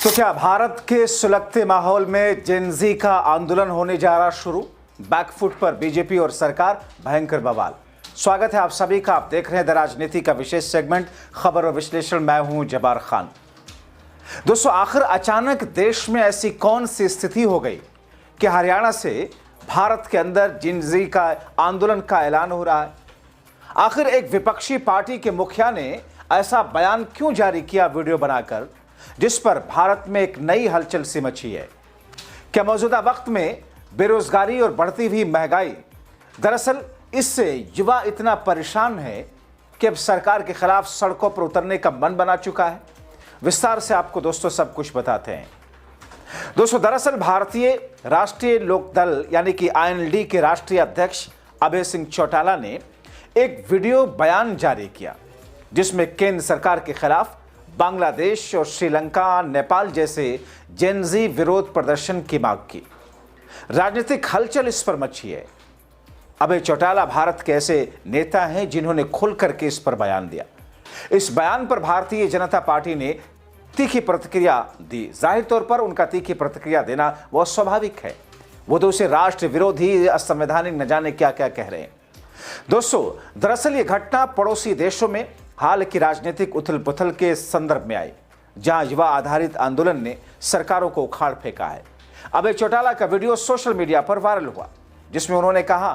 तो क्या भारत के सुलगते माहौल में जेनजी का आंदोलन होने जा रहा शुरू? बैकफुट पर बीजेपी और सरकार, भयंकर बवाल। स्वागत है आप सभी का। आप देख रहे हैं द राजनीति का विशेष सेगमेंट खबर और विश्लेषण। मैं हूं जब्बार खान। दोस्तों, आखिर अचानक देश में ऐसी कौन सी स्थिति हो गई कि हरियाणा से भारत के अंदर जेनजी का आंदोलन का ऐलान हो रहा है? आखिर एक विपक्षी पार्टी के मुखिया ने ऐसा बयान क्यों जारी किया वीडियो बनाकर, जिस पर भारत में एक नई हलचल सी मची है? क्या मौजूदा वक्त में बेरोजगारी और बढ़ती हुई महंगाई, दरअसल इससे युवा इतना परेशान है कि अब सरकार के खिलाफ सड़कों पर उतरने का मन बना चुका है? विस्तार से आपको दोस्तों सब कुछ बताते हैं। दोस्तों, दरअसल भारतीय राष्ट्रीय लोक दल यानी कि आईएनएलडी के राष्ट्रीय अध्यक्ष अभय सिंह चौटाला ने एक वीडियो बयान जारी किया, जिसमें केंद्र सरकार के खिलाफ बांग्लादेश और श्रीलंका, नेपाल जैसे जेनजी विरोध प्रदर्शन की मांग की। राजनीतिक हलचल इस पर मची है। अभय चौटाला भारत के ऐसे नेता हैं जिन्होंने खुल करके इस पर बयान दिया। इस बयान पर भारतीय जनता पार्टी ने तीखी प्रतिक्रिया दी। जाहिर तौर पर उनका तीखी प्रतिक्रिया देना वो स्वाभाविक है। वो तो उसे राष्ट्र विरोधी, असंवैधानिक न जाने क्या क्या कह रहे हैं। दोस्तों, दरअसल ये घटना पड़ोसी देशों में हाल की राजनीतिक उथल पुथल के संदर्भ में आई, जहां युवा आधारित आंदोलन ने सरकारों को उखाड़ फेंका है। अभय चौटाला का वीडियो सोशल मीडिया पर वायरल हुआ, जिसमें उन्होंने कहा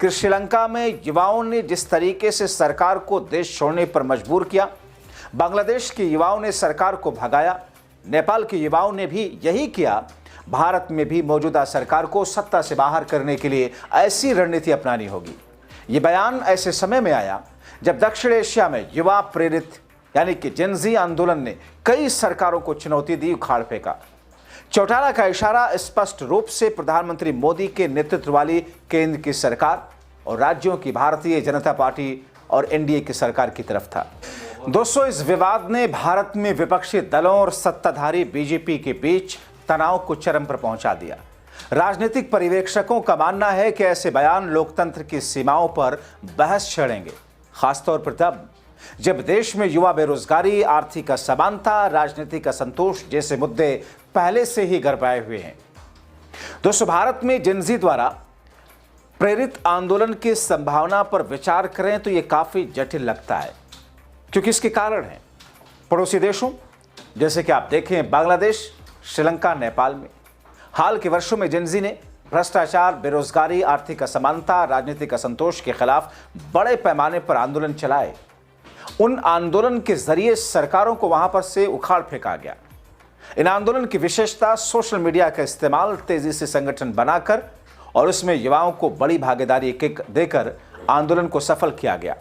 कि श्रीलंका में युवाओं ने जिस तरीके से सरकार को देश छोड़ने पर मजबूर किया, बांग्लादेश के युवाओं ने सरकार को भगाया, नेपाल के युवाओं ने भी यही किया। भारत में भी मौजूदा सरकार को सत्ता से बाहर करने के लिए ऐसी रणनीति अपनानी होगी। ये बयान ऐसे समय में आया जब दक्षिण एशिया में युवा प्रेरित यानी कि जेनजी आंदोलन ने कई सरकारों को चुनौती दी, उखाड़ फेंका। चौटाला का इशारा स्पष्ट रूप से प्रधानमंत्री मोदी के नेतृत्व वाली केंद्र की सरकार और राज्यों की भारतीय जनता पार्टी और एनडीए की सरकार की तरफ था। दोस्तों, इस विवाद ने भारत में विपक्षी दलों और सत्ताधारी बीजेपी के बीच तनाव को चरम पर पहुंचा दिया। राजनीतिक पर्यवेक्षकों का मानना है कि ऐसे बयान लोकतंत्र की सीमाओं पर बहस छेड़ेंगे, खासतौर पर तब जब देश में युवा बेरोजगारी, आर्थिक असमानता, राजनीतिक असंतोष जैसे मुद्दे पहले से ही गरमाए हुए हैं। दोस्तों, भारत में जेनजी द्वारा प्रेरित आंदोलन की संभावना पर विचार करें तो यह काफी जटिल लगता है, क्योंकि इसके कारण है पड़ोसी देशों जैसे कि आप देखें बांग्लादेश, श्रीलंका, नेपाल में हाल के वर्षों में जेनजी ने भ्रष्टाचार, बेरोजगारी, आर्थिक असमानता, राजनीतिक असंतोष के खिलाफ बड़े पैमाने पर आंदोलन चलाए। उन आंदोलन के जरिए सरकारों को वहां पर से उखाड़ फेंका गया। इन आंदोलन की विशेषता सोशल मीडिया का इस्तेमाल, तेजी से संगठन बनाकर और उसमें युवाओं को बड़ी भागीदारी देकर आंदोलन को सफल किया गया।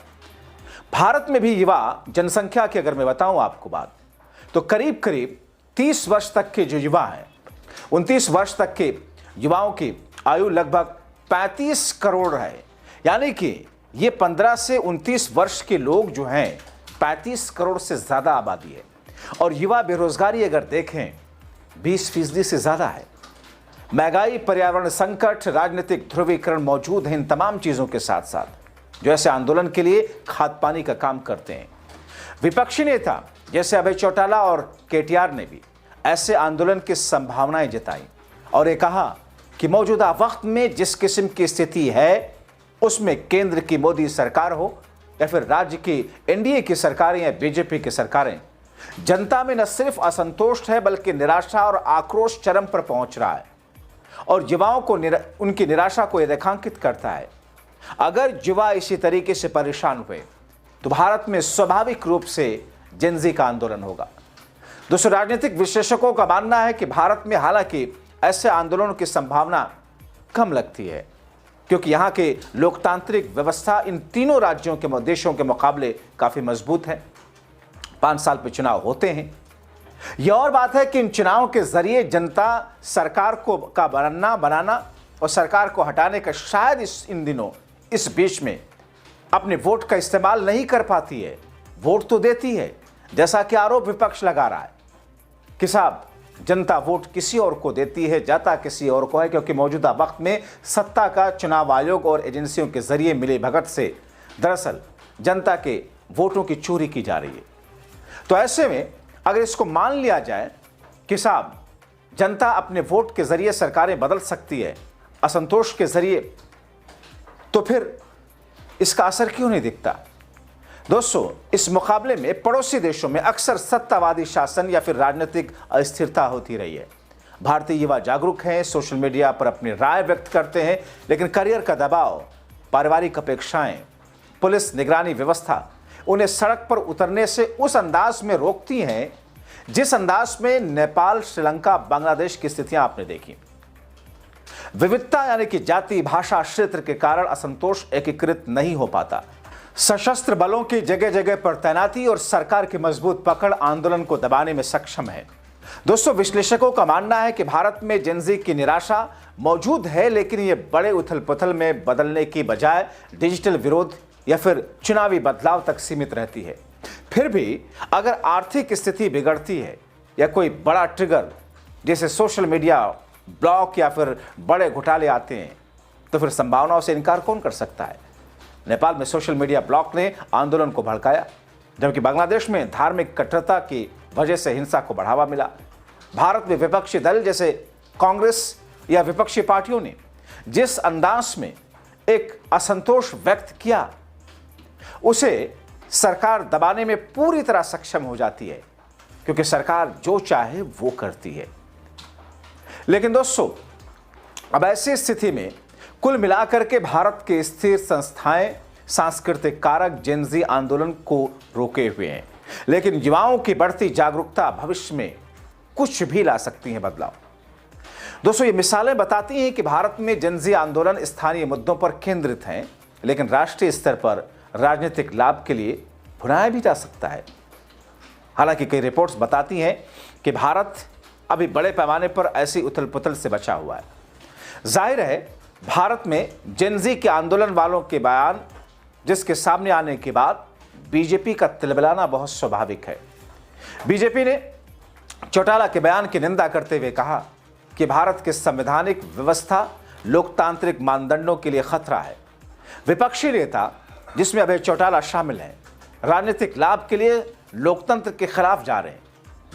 भारत में भी युवा जनसंख्या की अगर मैं बताऊं आपको बात, तो करीब करीब 30 वर्ष तक के जो युवा हैं, 29 वर्ष तक के युवाओं की आयु लगभग 35 करोड़ है। यानी कि ये 15 से 29 वर्ष के लोग जो हैं, 35 करोड़ से ज़्यादा आबादी है। और युवा बेरोजगारी अगर देखें 20% से ज़्यादा है। महंगाई, पर्यावरण संकट, राजनीतिक ध्रुवीकरण मौजूद हैं। इन तमाम चीज़ों के साथ साथ जो ऐसे आंदोलन के लिए खाद पानी का काम करते हैं। विपक्षी नेता जैसे अभय चौटाला और केटीआर ने भी ऐसे आंदोलन की संभावनाएं जताई और ये कहा कि मौजूदा वक्त में जिस किस्म की स्थिति है, उसमें केंद्र की मोदी सरकार हो या फिर राज्य की एनडीए की सरकारें या बीजेपी की सरकारें, जनता में न सिर्फ असंतोष है बल्कि निराशा और आक्रोश चरम पर पहुंच रहा है और युवाओं को उनकी निराशा को यह रेखांकित करता है। अगर युवा इसी तरीके से परेशान हुए तो भारत में स्वाभाविक रूप से जेनजी का आंदोलन होगा। दोस्तों, राजनीतिक विशेषज्ञों का मानना है कि भारत में हालांकि ऐसे आंदोलनों की संभावना कम लगती है, क्योंकि यहाँ के लोकतांत्रिक व्यवस्था इन तीनों राज्यों के देशों के मुकाबले काफ़ी मजबूत है। 5 साल पे चुनाव होते हैं। यह और बात है कि इन चुनावों के जरिए जनता सरकार को बनाना और सरकार को हटाने का शायद इन दिनों इस बीच में अपने वोट का इस्तेमाल नहीं कर पाती है। वोट तो देती है, जैसा कि आरोप विपक्ष लगा रहा है कि साहब जनता वोट किसी और को देती है, जाता किसी और को है, क्योंकि मौजूदा वक्त में सत्ता का चुनाव आयोग और एजेंसियों के जरिए मिली भगत से दरअसल जनता के वोटों की चोरी की जा रही है। तो ऐसे में अगर इसको मान लिया जाए कि साहब जनता अपने वोट के जरिए सरकारें बदल सकती है, असंतोष के जरिए, तो फिर इसका असर क्यों नहीं दिखता? दोस्तों, इस मुकाबले में पड़ोसी देशों में अक्सर सत्तावादी शासन या फिर राजनीतिक अस्थिरता होती रही है। भारतीय युवा जागरूक हैं, सोशल मीडिया पर अपनी राय व्यक्त करते हैं, लेकिन करियर का दबाव, पारिवारिक अपेक्षाएं, पुलिस निगरानी व्यवस्था उन्हें सड़क पर उतरने से उस अंदाज में रोकती हैं जिस अंदाज में नेपाल, श्रीलंका, बांग्लादेश की स्थितियां आपने देखी। विविधता यानी कि जाति, भाषा, क्षेत्र के कारण असंतोष एकीकृत नहीं हो पाता। सशस्त्र बलों की जगह जगह पर तैनाती और सरकार की मजबूत पकड़ आंदोलन को दबाने में सक्षम है। दोस्तों, विश्लेषकों का मानना है कि भारत में जेनजी की निराशा मौजूद है, लेकिन यह बड़े उथल पुथल में बदलने की बजाय डिजिटल विरोध या फिर चुनावी बदलाव तक सीमित रहती है। फिर भी अगर आर्थिक स्थिति बिगड़ती है या कोई बड़ा ट्रिगर जैसे सोशल मीडिया ब्लॉक या फिर बड़े घोटाले आते हैं, तो फिर संभावनाओं से इनकार कौन कर सकता है? नेपाल में सोशल मीडिया ब्लॉक ने आंदोलन को भड़काया, जबकि बांग्लादेश में धार्मिक कट्टरता की वजह से हिंसा को बढ़ावा मिला। भारत में विपक्षी दल जैसे कांग्रेस या विपक्षी पार्टियों ने जिस अंदाज में एक असंतोष व्यक्त किया, उसे सरकार दबाने में पूरी तरह सक्षम हो जाती है, क्योंकि सरकार जो चाहे वो करती है। लेकिन दोस्तों, अब ऐसी स्थिति में कुल मिलाकर के भारत के स्थिर संस्थाएं, सांस्कृतिक कारक जेनजी आंदोलन को रोके हुए हैं, लेकिन युवाओं की बढ़ती जागरूकता भविष्य में कुछ भी ला सकती है बदलाव। दोस्तों, ये मिसालें बताती हैं कि भारत में जेनजी आंदोलन स्थानीय मुद्दों पर केंद्रित हैं, लेकिन राष्ट्रीय स्तर पर राजनीतिक लाभ के लिए भुनाया भी जा सकता है। हालांकि कई रिपोर्ट्स बताती हैं कि भारत अभी बड़े पैमाने पर ऐसी उथल पुथल से बचा हुआ है। जाहिर है, भारत में जेनजी के आंदोलन वालों के बयान जिसके सामने आने के बाद बीजेपी का तिलमिलाना बहुत स्वाभाविक है। बीजेपी ने चौटाला के बयान की निंदा करते हुए कहा कि भारत के संवैधानिक व्यवस्था लोकतांत्रिक मानदंडों के लिए खतरा है। विपक्षी नेता, जिसमें अभय चौटाला शामिल हैं, राजनीतिक लाभ के लिए लोकतंत्र के खिलाफ जा रहे हैं।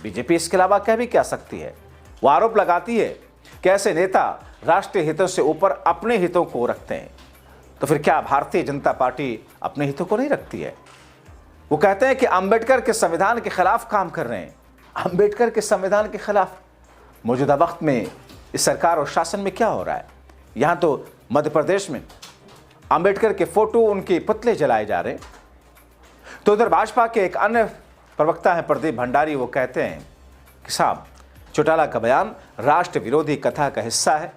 बीजेपी इसके अलावा कह भी क्या सकती है? वो आरोप लगाती है कि ऐसे नेता राष्ट्रीय हितों से ऊपर अपने हितों को रखते हैं। तो फिर क्या भारतीय जनता पार्टी अपने हितों को नहीं रखती है? वो कहते हैं कि अंबेडकर के संविधान के खिलाफ काम कर रहे हैं। अंबेडकर के संविधान के खिलाफ मौजूदा वक्त में इस सरकार और शासन में क्या हो रहा है? यहाँ तो मध्य प्रदेश में अंबेडकर के फोटो, उनके पुतले जलाए जा रहे हैं। तो उधर भाजपा के एक अन्य प्रवक्ता हैं प्रदीप भंडारी, वो कहते हैं कि साहब चौटाला का बयान राष्ट्र विरोधी कथा का हिस्सा है।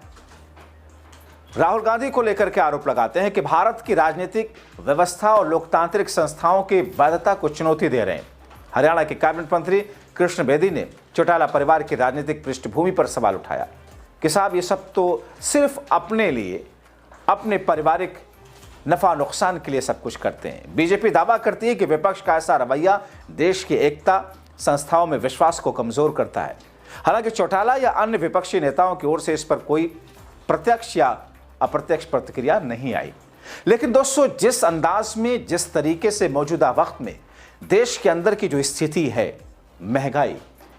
राहुल गांधी को लेकर के आरोप लगाते हैं कि भारत की राजनीतिक व्यवस्था और लोकतांत्रिक संस्थाओं की वैधता को चुनौती दे रहे हैं। हरियाणा के कैबिनेट मंत्री कृष्ण बेदी ने चौटाला परिवार की राजनीतिक पृष्ठभूमि पर सवाल उठाया कि साहब ये सब तो सिर्फ अपने लिए, अपने पारिवारिक नफा नुकसान के लिए सब कुछ करते हैं। बीजेपी दावा करती है कि विपक्ष का ऐसा रवैया देश की एकता, संस्थाओं में विश्वास को कमजोर करता है। हालांकि चौटाला या अन्य विपक्षी नेताओं की ओर से इस पर कोई प्रत्यक्ष या अप्रत्यक्ष प्रतिक्रिया नहीं आई। लेकिन दोस्तों, जिस अंदाज में, जिस तरीके से मौजूदा वक्त में देश के अंदर की जो स्थिति है, महंगाई,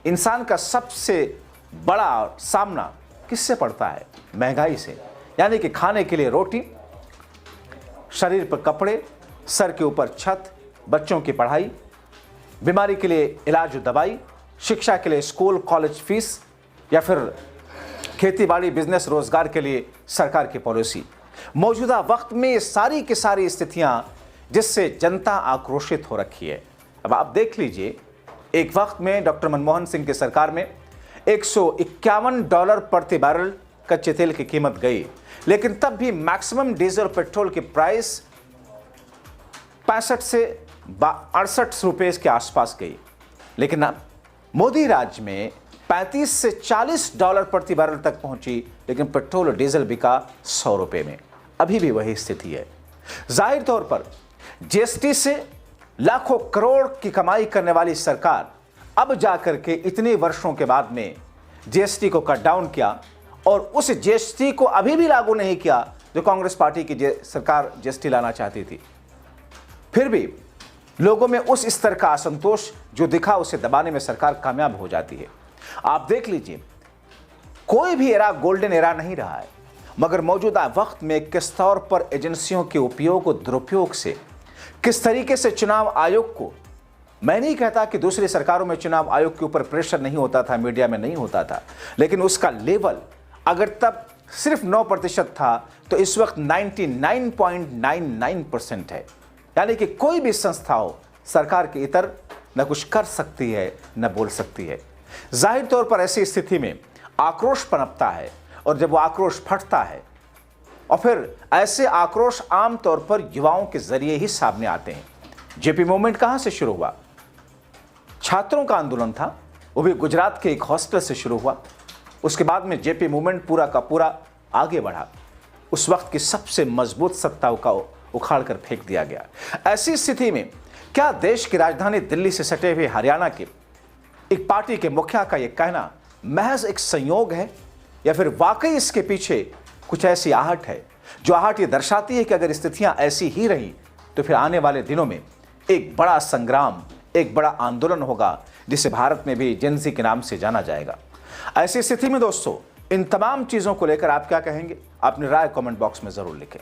इंसान का सबसे बड़ा सामना किससे पड़ता है? महंगाई से। यानी कि खाने के लिए रोटी, शरीर पर कपड़े, सर के ऊपर छत, बच्चों की पढ़ाई, बीमारी के लिए इलाज और दवाई, शिक्षा के लिए स्कूल कॉलेज फीस, या फिर खेती बाड़ी, बिजनेस, रोजगार के लिए सरकार की पॉलिसी। मौजूदा वक्त में ये सारी की सारी स्थितियां जिससे जनता आक्रोशित हो रखी है। अब आप देख लीजिए, एक वक्त में डॉक्टर मनमोहन सिंह की सरकार में $151 प्रति बैरल कच्चे तेल की कीमत गई, लेकिन तब भी मैक्सिमम डीजल पेट्रोल की प्राइस 65 से 68 रुपए के आसपास गई। लेकिन अब मोदी राज में 35 से $40 प्रति बैरल तक पहुंची, लेकिन पेट्रोल और डीजल बिका 100 रुपए में। अभी भी वही स्थिति है। जाहिर तौर पर जीएसटी से लाखों करोड़ की कमाई करने वाली सरकार अब जाकर के इतने वर्षों के बाद में जीएसटी को कट डाउन किया, और उस जीएसटी को अभी भी लागू नहीं किया जो कांग्रेस पार्टी की सरकार जीएसटी लाना चाहती थी। फिर भी लोगों में उस स्तर का असंतोष जो दिखा, उसे दबाने में सरकार कामयाब हो जाती है। आप देख लीजिए, कोई भी एरा गोल्डन एरा नहीं रहा है, मगर मौजूदा वक्त में किस तौर पर एजेंसियों के उपयोग और दुरुपयोग से किस तरीके से चुनाव आयोग को, मैं नहीं कहता कि दूसरी सरकारों में चुनाव आयोग के ऊपर प्रेशर नहीं होता था, मीडिया में नहीं होता था, लेकिन उसका लेवल अगर तब सिर्फ 9% था तो इस वक्त 99.99% है। यानी कि कोई भी संस्था हो सरकार के इतर न कुछ कर सकती है न बोल सकती है। जाहिर तौर पर ऐसी स्थिति में आक्रोश पनपता है, और जब वो आक्रोश फटता है और फिर ऐसे आक्रोश आमतौर पर युवाओं के जरिए ही सामने आते हैं। जेपी मूवमेंट कहां से शुरू हुआ? छात्रों का आंदोलन था, वो भी गुजरात के एक हॉस्टल से शुरू हुआ। उसके बाद में जेपी मूवमेंट पूरा का पूरा आगे बढ़ा। उस वक्त की सबसे मजबूत सत्ताओं का उखाड़ कर फेंक दिया गया। ऐसी स्थिति में क्या देश की राजधानी दिल्ली से सटे हुए हरियाणा के एक पार्टी के मुखिया का यह कहना महज एक संयोग है, या फिर वाकई इसके पीछे कुछ ऐसी आहट है, जो आहट ये दर्शाती है कि अगर स्थितियां ऐसी ही रही तो फिर आने वाले दिनों में एक बड़ा संग्राम, एक बड़ा आंदोलन होगा, जिसे भारत में भी जेन ज़ी के नाम से जाना जाएगा। ऐसी स्थिति में दोस्तों, इन तमाम चीजों को लेकर आप क्या कहेंगे? अपनी राय कमेंट बॉक्स में जरूर लिखें।